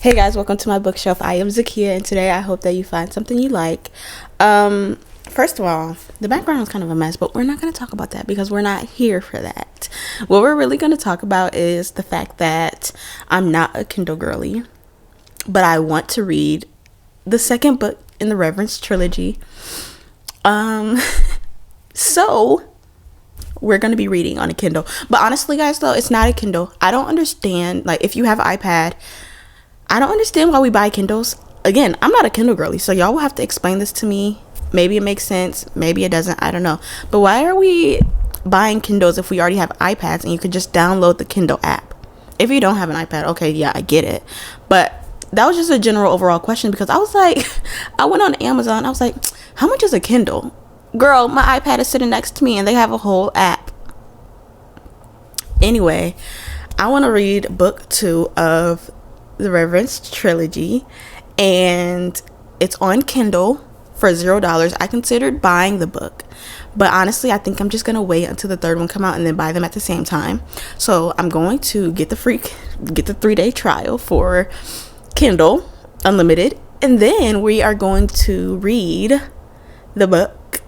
Hey guys, welcome to my bookshelf. I am Zakia, and today I hope that you find something you like. First of all, the background is kind of a mess, but we're not going to talk about that because we're not here for that. What we're really going to talk about is the fact that I'm not a Kindle girly, but I want to read the second book in the Reverence trilogy. So we're going to be reading on a Kindle. But honestly, guys, though, it's not a Kindle. I don't understand, like, if you have an iPad, I don't understand why we buy Kindles. Again, I'm not a Kindle girly, so y'all will have to explain this to me. Maybe it makes sense, maybe it doesn't, I don't know. But why are we buying Kindles if we already have iPads and you could just download the Kindle app? If you don't have an iPad, okay, yeah, I get it. But that was just a general overall question, because I was like, I went on Amazon, I was like, how much is a Kindle? Girl, my iPad is sitting next to me and they have a whole app. Anyway, I want to read book 2 of the Reverence trilogy, and it's on Kindle for $0. I considered buying the book, but honestly I think I'm just gonna wait until the third one come out and then buy them at the same time. So I'm going to get the 3-day trial for Kindle Unlimited, and then we are going to read the book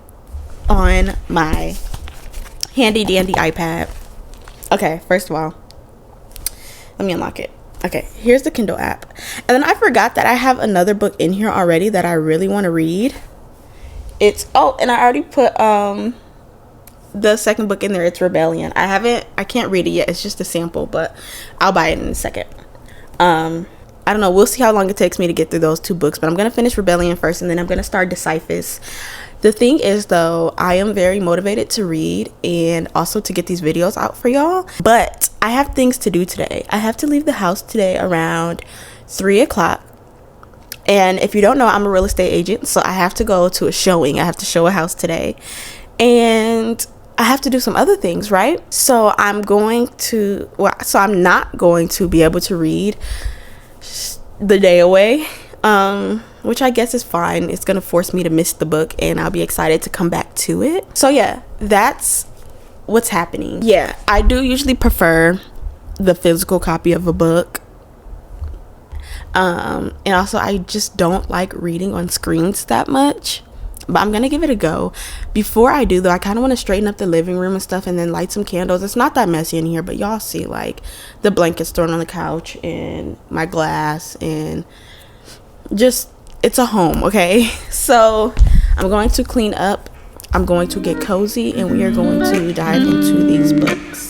on my handy dandy iPad. Okay, first of all, let me unlock it. Okay, here's the Kindle app. And then I forgot that I have another book in here already that I really want to read. And I already put the second book in there. It's Rebellion. I can't read it yet. It's just a sample, but I'll buy it in a second. I don't know. We'll see how long it takes me to get through those 2 books, but I'm going to finish Rebellion first, and then I'm going to start Disciples. The thing is, though, I am very motivated to read and also to get these videos out for y'all, but I have things to do today. I have to leave the house today around 3 o'clock. And if you don't know, I'm a real estate agent, so I have to go to a showing. I have to show a house today. And I have to do some other things, right? So I'm not going to be able to read the day away. Which I guess is fine. It's gonna force me to miss the book, and I'll be excited to come back to it. So yeah, that's what's happening. Yeah, I do usually prefer the physical copy of a book. And also I just don't like reading on screens that much, but I'm gonna give it a go. Before I do, though, I kind of want to straighten up the living room and stuff, and then light some candles. It's not that messy in here, but y'all see, like, the blankets thrown on the couch and my glass, and just, it's a home, okay? So I'm going to clean up, I'm going to get cozy, and we are going to dive into these books.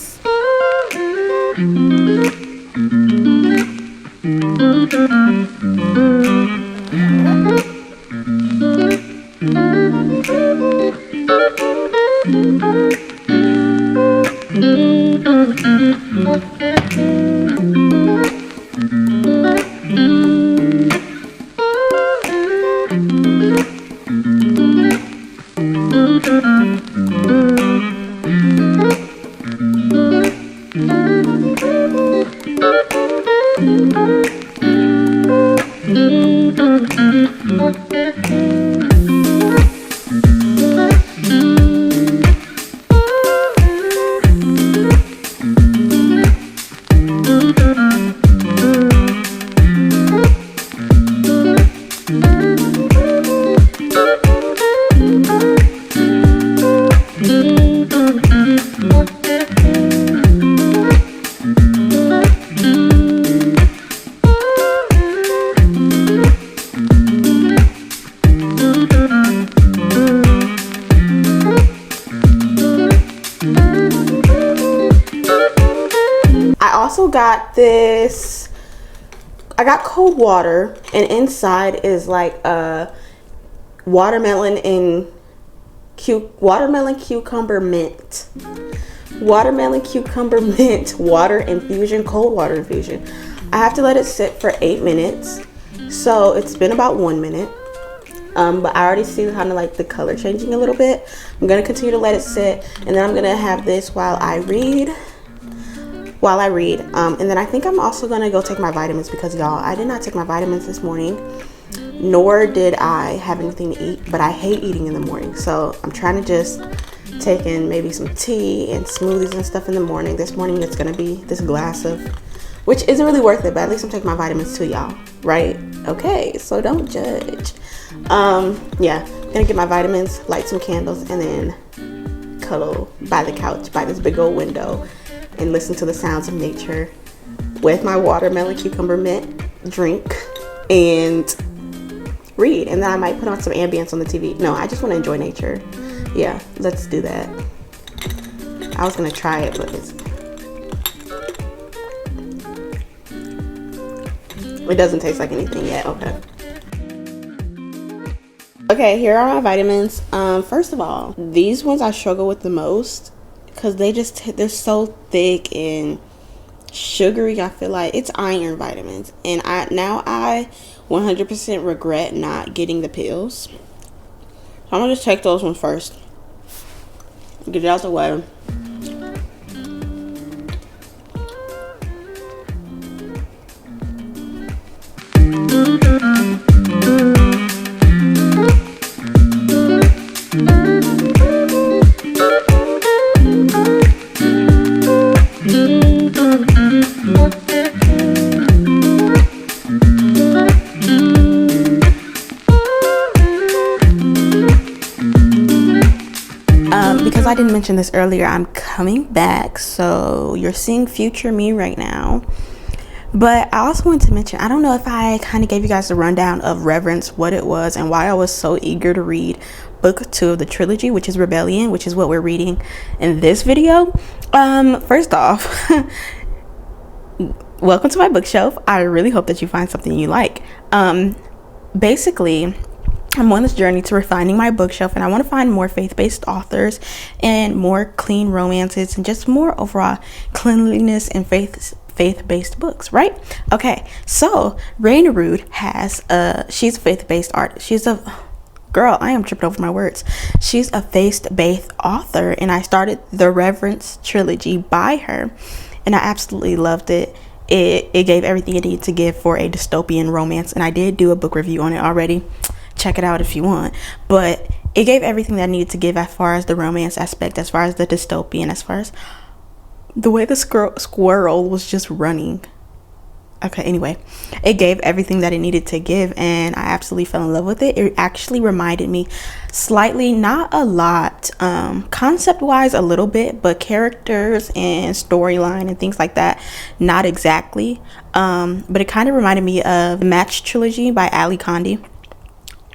Got this, I got cold water, and inside is like a watermelon cucumber mint water infusion, cold water infusion. I have to let it sit for 8 minutes, so it's been about 1 minute, but I already see kind of like the color changing a little bit. I'm gonna continue to let it sit, and then I'm gonna have this while I read. And then I think I'm also gonna go take my vitamins, because y'all, I did not take my vitamins this morning, nor did I have anything to eat, but I hate eating in the morning, so I'm trying to just take in maybe some tea and smoothies and stuff in the morning. This morning it's gonna be this glass of, which isn't really worth it, but at least I'm taking my vitamins too, y'all. right? Okay, so don't judge. Yeah, gonna get my vitamins, light some candles, and then cuddle by the couch by this big old window and listen to the sounds of nature with my watermelon cucumber mint drink and read. And then I might put on some ambience on the TV. No, I just want to enjoy nature. Yeah, let's do that. I was gonna try it, but it doesn't taste like anything yet. Okay, here are my vitamins. First of all, these ones I struggle with the most because they're so thick and sugary. I feel like it's iron vitamins, and I 100% regret not getting the pills. So I'm gonna just take those ones first. Get it out the way. Because I didn't mention this earlier, I'm coming back, so you're seeing future me right now. But I also wanted to mention, I don't know if I kind of gave you guys the rundown of Reverence, what it was, and why I was so eager to read book 2 of the trilogy, which is Rebellion, which is what we're reading in this video. First off, welcome to my bookshelf. I really hope that you find something you like. Basically, I'm on this journey to refining my bookshelf, and I want to find more faith-based authors and more clean romances and just more overall cleanliness and faith-based books, right? Okay, so Raena Rood has she's a faith-based artist. She's a girl, I am tripping over my words. She's a faith-based author, and I started the Reverence trilogy by her, and I absolutely loved it. It gave everything it needed to give for a dystopian romance, and I did do a book review on it already. Check it out if you want. But it gave everything that I needed to give as far as the romance aspect, as far as the dystopian, as far as the way the squirrel was just running. Okay, anyway, it gave everything that it needed to give, and I absolutely fell in love with it. It actually reminded me slightly, not a lot, concept wise a little bit, but characters and storyline and things like that, not exactly. But it kind of reminded me of Match Trilogy by Ali Condi.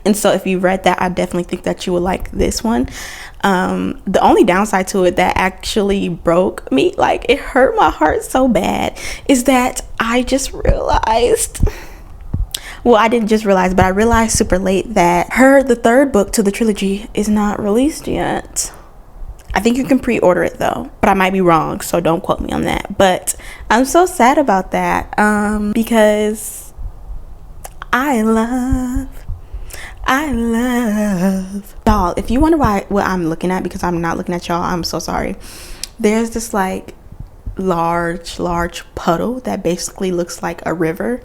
And so if you read that, I definitely think that you would like this one. The only downside to it that actually broke me, like it hurt my heart so bad, is that I just realized, well, I didn't just realize, but I realized super late that the third book to the trilogy is not released yet. I think you can pre-order it though, but I might be wrong, so don't quote me on that. But I'm so sad about that, because I love y'all. If you wonder why what I'm looking at, because I'm not looking at y'all, I'm so sorry. There's this like large puddle that basically looks like a river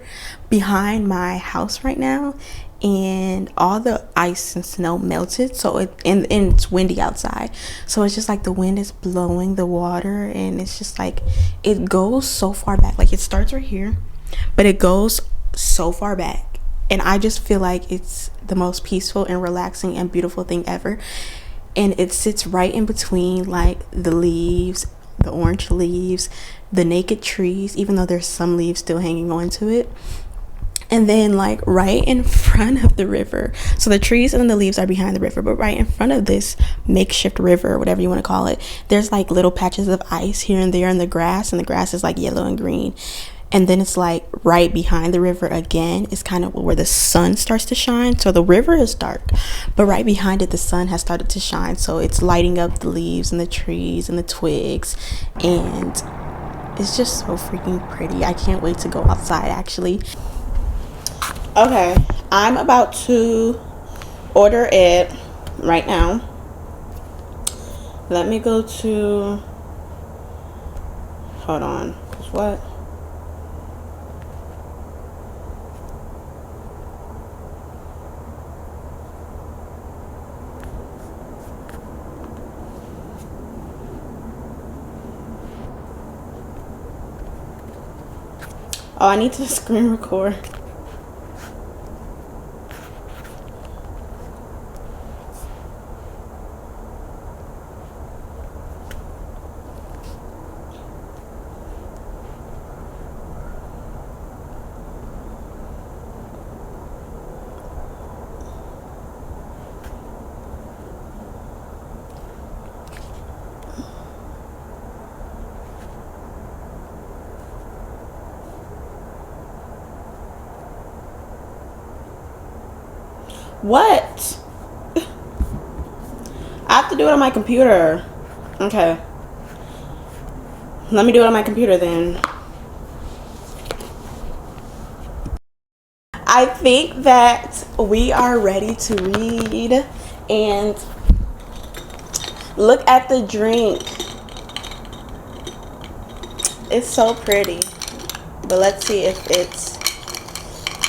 behind my house right now, and all the ice and snow melted, so and it's windy outside, so it's just like the wind is blowing the water, and it's just like it goes so far back. Like it starts right here, but it goes so far back. And I just feel like it's the most peaceful and relaxing and beautiful thing ever. And it sits right in between like the leaves, the orange leaves, the naked trees, even though there's some leaves still hanging on to it. And then like right in front of the river. So the trees and the leaves are behind the river, but right in front of this makeshift river, or whatever you want to call it, there's like little patches of ice here and there in the grass, and the grass is like yellow and green. And then it's like right behind the river again is kind of where the sun starts to shine. So the river is dark, but right behind it the sun has started to shine, so it's lighting up the leaves and the trees and the twigs, and it's just so freaking pretty. I can't wait to go outside actually. Okay, I'm about to order it right now. Let me go to, hold on, what? Oh, I need to screen record. What? I have to do it on my computer. Okay. Let me do it on my computer then. I think that we are ready to read. And look at the drink. It's so pretty. But let's see if it's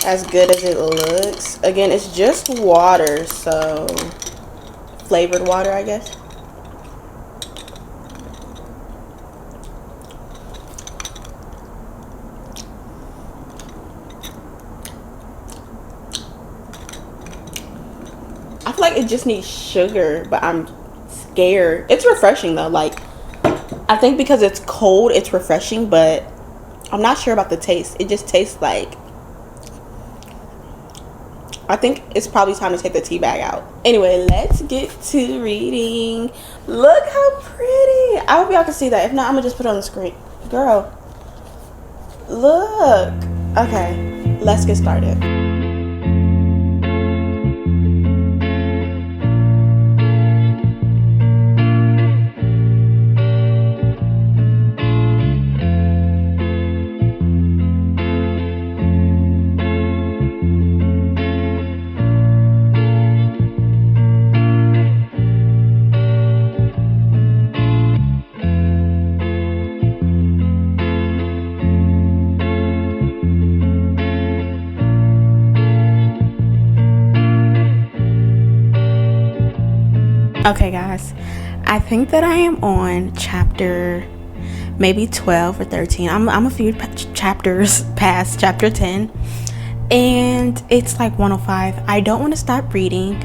as good as it looks. Again, it's just water, so flavored water, I guess. I feel like it just needs sugar, but I'm scared. It's refreshing though. Like, I think because it's cold, it's refreshing, but I'm not sure about the taste. It just tastes like, I think it's probably time to take the tea bag out. Anyway, let's get to reading. Look how pretty. I hope y'all can see that. If not, I'm gonna just put it on the screen. Girl, look. Okay, let's get started. Okay guys, I think that I am on chapter maybe 12 or 13. I'm a few chapters past chapter 10, and it's like 105. I don't want to stop reading,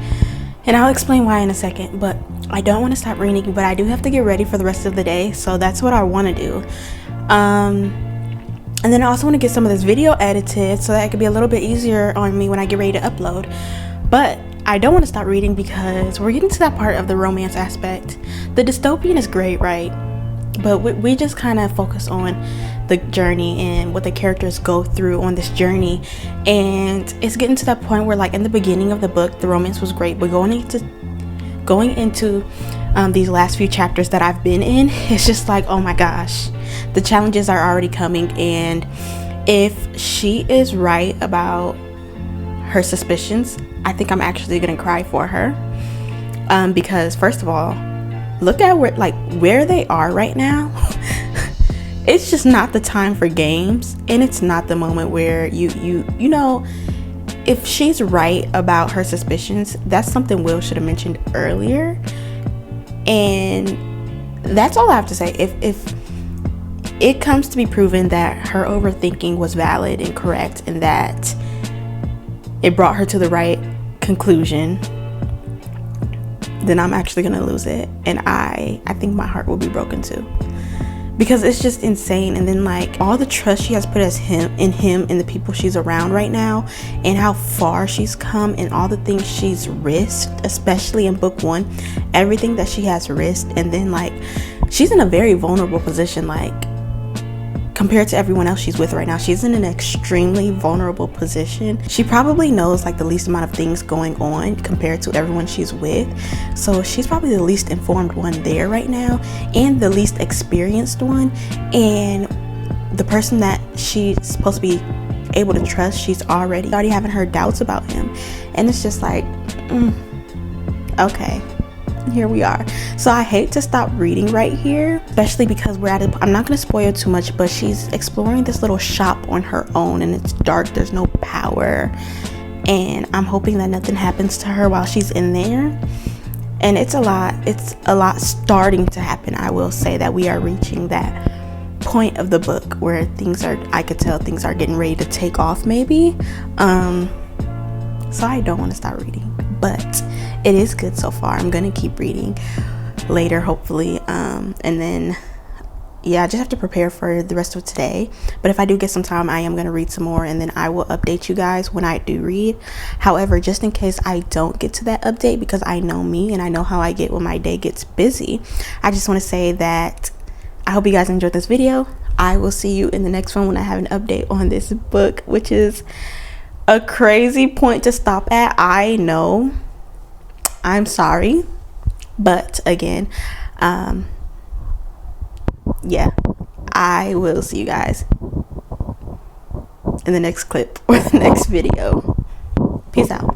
and I'll explain why in a second, but I don't want to stop reading, but I do have to get ready for the rest of the day, so that's what I want to do. And then I also want to get some of this video edited so that it could be a little bit easier on me when I get ready to upload. But I don't want to stop reading because we're getting to that part of the romance aspect. The dystopian is great, right? But we just kind of focus on the journey and what the characters go through on this journey. And it's getting to that point where, like, in the beginning of the book, the romance was great, but going into these last few chapters that I've been in, it's just like, oh my gosh, the challenges are already coming. And if she is right about her suspicions, I think I'm actually gonna cry for her, because first of all, look at where they are right now. It's just not the time for games, and it's not the moment where you know, if she's right about her suspicions, that's something Will should have mentioned earlier. And that's all I have to say. If it comes to be proven that her overthinking was valid and correct, and that it brought her to the right conclusion, then I'm actually gonna lose it, and I think my heart will be broken too, because it's just insane. And then, like, all the trust she has put in him and the people she's around right now, and how far she's come, and all the things she's risked, especially in book 1, everything that she has risked. And then, like, she's in a very vulnerable position, like, compared to everyone else she's with right now. She's in an extremely vulnerable position. She probably knows, like, the least amount of things going on compared to everyone she's with. So she's probably the least informed one there right now, and the least experienced one. And the person that she's supposed to be able to trust, she's already having her doubts about him. And it's just like, okay, here we are. So I hate to stop reading right here, especially because we're at it. I'm not going to spoil too much, but she's exploring this little shop on her own, and it's dark, there's no power, and I'm hoping that nothing happens to her while she's in there. And it's a lot starting to happen. I will say that we are reaching that point of the book where I could tell things are getting ready to take off, maybe. So I don't want to stop reading, but it is good so far. I'm gonna keep reading later, hopefully, and then yeah, I just have to prepare for the rest of today. But if I do get some time, I am gonna read some more, and then I will update you guys when I do read. However, just in case I don't get to that update, because I know me and I know how I get when my day gets busy, I just want to say that I hope you guys enjoyed this video. I will see you in the next one when I have an update on this book, which is a crazy point to stop at, I know. I'm sorry. But again, yeah, I will see you guys in the next clip or the next video. Peace out.